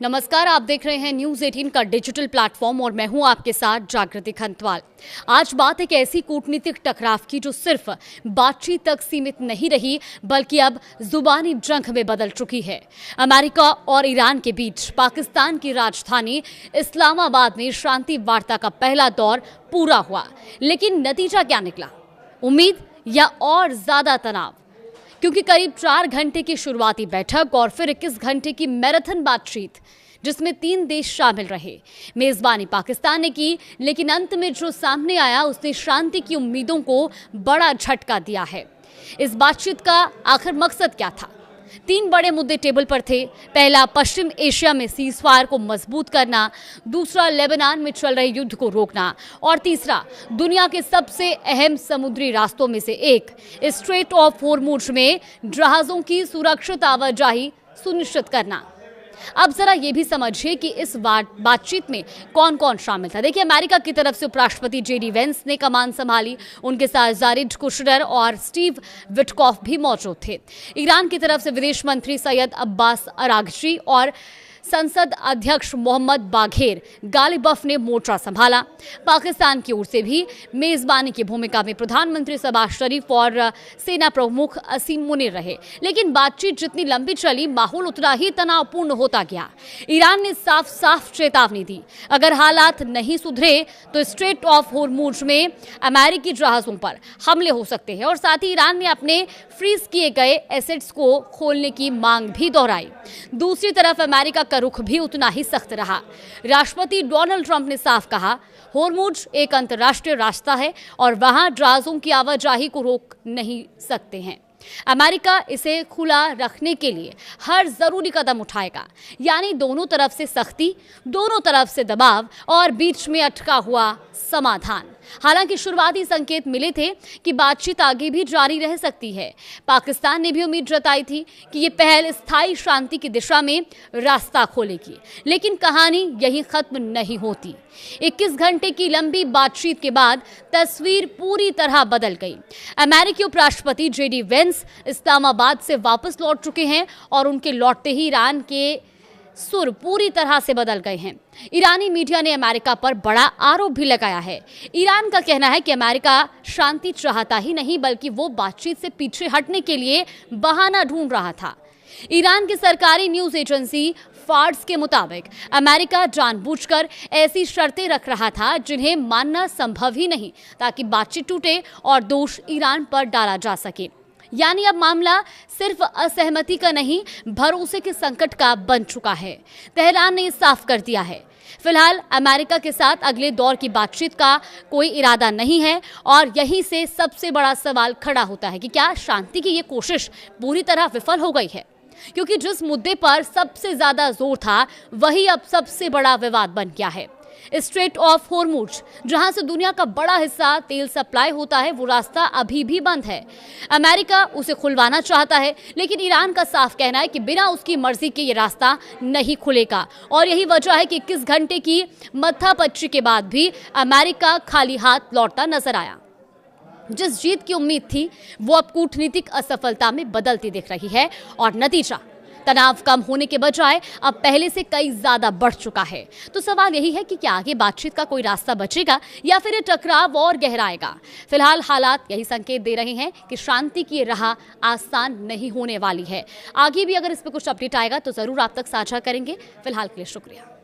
नमस्कार, आप देख रहे हैं न्यूज़ 18 का डिजिटल प्लेटफॉर्म और मैं हूं आपके साथ जागृति खंतवाल। आज बात एक ऐसी कूटनीतिक टकराव की जो सिर्फ बातचीत तक सीमित नहीं रही बल्कि अब जुबानी जंग में बदल चुकी है। अमेरिका और ईरान के बीच पाकिस्तान की राजधानी इस्लामाबाद में शांति वार्ता का पहला दौर पूरा हुआ, लेकिन नतीजा क्या निकला? उम्मीद या और ज्यादा तनाव? क्योंकि करीब 4 घंटे की शुरुआती बैठक और फिर 21 घंटे की मैराथन बातचीत जिसमें 3 देश शामिल रहे। मेजबानी पाकिस्तान ने की, लेकिन अंत में जो सामने आया उसने शांति की उम्मीदों को बड़ा झटका दिया है। इस बातचीत का आखिर मकसद क्या था? 3 बड़े मुद्दे टेबल पर थे। पहला, पश्चिम एशिया में सीजफायर को मजबूत करना, दूसरा, लेबनान में चल रहे युद्ध को रोकना और तीसरा, दुनिया के सबसे अहम समुद्री रास्तों में से एक स्ट्रेट ऑफ होर्मुज में जहाजों की सुरक्षित आवाजाही सुनिश्चित करना। अब जरा ये भी समझिए कि इस बातचीत में कौन कौन शामिल था। देखिए, अमेरिका की तरफ से उपराष्ट्रपति जेडी वेंस ने कमान संभाली, उनके साथ जारिड कुशनर और स्टीव विटकॉफ भी मौजूद थे। ईरान की तरफ से विदेश मंत्री सैयद अब्बास अरागची और संसद अध्यक्ष मोहम्मद बाघेर गालिबफ ने मोर्चा संभाला। पाकिस्तान की ओर से भी मेजबानी की भूमिका में प्रधानमंत्री शहबाज शरीफ और सेना प्रमुख असीम मुनीर रहे। लेकिन बातचीत जितनी लंबी चली, माहौल उतना ही तनावपूर्ण होता गया। ईरान ने साफ साफ चेतावनी दी, अगर हालात नहीं सुधरे तो स्ट्रेट ऑफ होर्मुज में अमेरिकी जहाजों पर हमले हो सकते हैं। और साथ ही ईरान ने अपने फ्रीज किए गए एसेट्स को खोलने की मांग भी दोहराई। दूसरी तरफ अमेरिका का रुख भी उतना ही सख्त रहा। राष्ट्रपति डोनाल्ड ट्रंप ने साफ कहा, होर्मुज एक अंतर्राष्ट्रीय रास्ता है और वहां जहाजों की आवाजाही को रोक नहीं सकते हैं। अमेरिका इसे खुला रखने के लिए हर जरूरी कदम उठाएगा, यानी दोनों तरफ से सख्ती, दोनों तरफ से दबाव और बीच में अटका हुआ समाधान। हालांकि शुरुआती संकेत मिले थे कि बातचीत आगे भी जारी रह सकती है। पाकिस्तान ने भी उम्मीद जताई थी कि ये पहल स्थायी शांति की दिशा में रास्ता खोलेगी, लेकिन कहानी यही खत्म नहीं होती। 21 घंटे की लंबी बातचीत के बाद तस्वीर पूरी तरह बदल गई। अमेरिकी उपराष्ट्रपति जेडी वेंस इस्लामाबाद से वापस लौट चुके हैं और उनके लौटते ही ईरान के सुर पूरी तरह से बदल गए हैं। ईरानी मीडिया ने अमेरिका पर बड़ा आरोप भी लगाया है। ईरान का कहना है कि अमेरिका शांति चाहता ही नहीं बल्कि वो बातचीत से पीछे हटने के लिए बहाना ढूंढ रहा था। ईरान की सरकारी न्यूज एजेंसी फार्स के मुताबिक अमेरिका जानबूझकर ऐसी शर्तें रख रहा था जिन्हें मानना संभव ही नहीं, ताकि बातचीत टूटे और दोष ईरान पर डाला जा सके। यानी अब मामला सिर्फ असहमति का नहीं, भरोसे के संकट का बन चुका है। तेहरान ने साफ कर दिया है, फिलहाल अमेरिका के साथ अगले दौर की बातचीत का कोई इरादा नहीं है। और यहीं से सबसे बड़ा सवाल खड़ा होता है कि क्या शांति की ये कोशिश पूरी तरह विफल हो गई है? क्योंकि जिस मुद्दे पर सबसे ज्यादा जोर था वही अब सबसे बड़ा विवाद बन गया है। स्ट्रेट ऑफ होर्मुज, जहां से दुनिया का बड़ा हिस्सा तेल सप्लाई होता है, वो रास्ता अभी भी बंद है। अमेरिका उसे खुलवाना चाहता है, लेकिन ईरान का साफ कहना है कि बिना उसकी मर्जी के ये रास्ता नहीं खुलेगा। और यही वजह है कि 21 घंटे की मत्थापच्ची के बाद भी अमेरिका खाली हाथ लौटता नजर आया। जिस जीत की उम्मीद थी वो अब कूटनीतिक असफलता में बदलती दिख रही है और नतीजा तनाव कम होने के बजाय अब पहले से कई ज्यादा बढ़ चुका है। तो सवाल यही है कि क्या आगे बातचीत का कोई रास्ता बचेगा या फिर ये टकराव और गहराएगा? फिलहाल हालात यही संकेत दे रहे हैं कि शांति की राह आसान नहीं होने वाली है। आगे भी अगर इस पर कुछ अपडेट आएगा तो जरूर आप तक साझा करेंगे। फिलहाल के लिए शुक्रिया।